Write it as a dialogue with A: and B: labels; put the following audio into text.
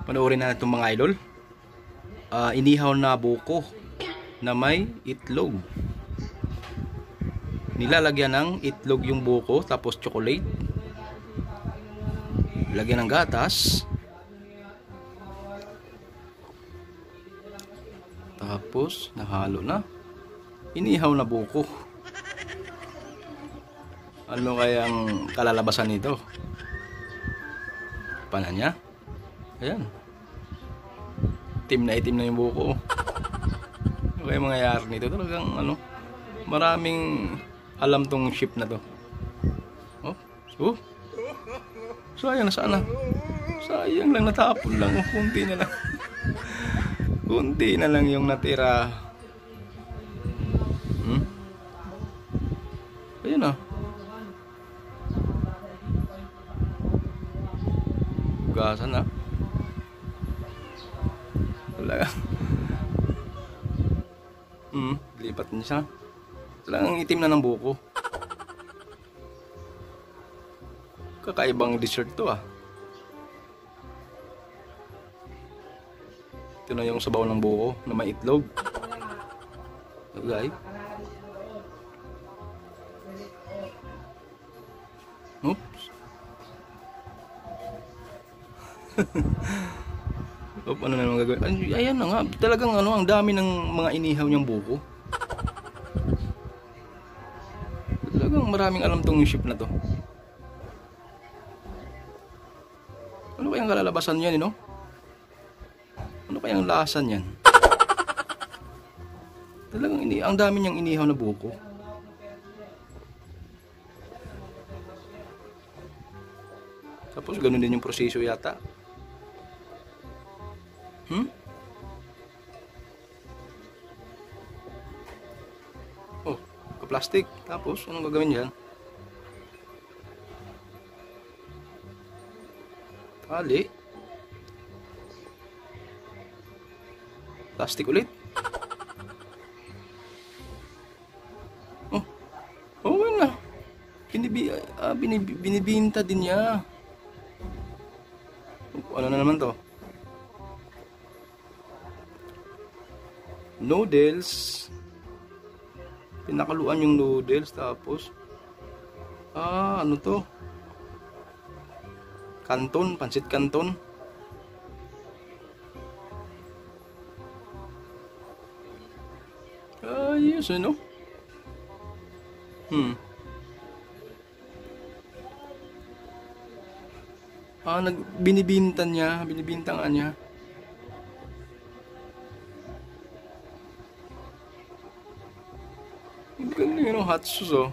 A: Panoorin na itong mga idol. Inihaw na buko na may itlog. Nilalagyan ng itlog yung buko, tapos chocolate. Lagyan ng gatas. Tapos nahalo na. Inihaw na buko. Ano kayang kalalabasan nito? Pana niya. Ayan. Itim na yung buko. Ano kayang mangyayari nito? Talagang ano, maraming alam tong ship na to. Oh. Sayang na sana. Sayang lang, natapon lang. Kunti na lang. Kunti na lang yung natira. Ayun ah. Gasan na. Talaga. Lipat niya siya. Talagang itim na ng buko. Kakaibang dessert to ah. Ito na yung sabaw ng buko na may itlog. Okay. Oops. Ano na naman gagawin? Ayan na nga. Talagang ano, ang dami ng mga inihaw niyang buko. Talagang maraming alam tong ship na to. Ano kayang kalalabasan yan, no? Ano kayang lasa niyan? Talagang ang dami niyang inihaw na buko. Tapos ganun din yung proseso yata. Oh, ka-plastic. Tapos anong gagawin diyan? Tali. Plastic ulit. Oh, na. Binibinta din niya. Ano na naman to? Noodles. Pinakaluan yung noodles, tapos ano to? Kanton, pansit kanton. Ayos, ano? Binibinta nga niya. Galing, hot sauce oh.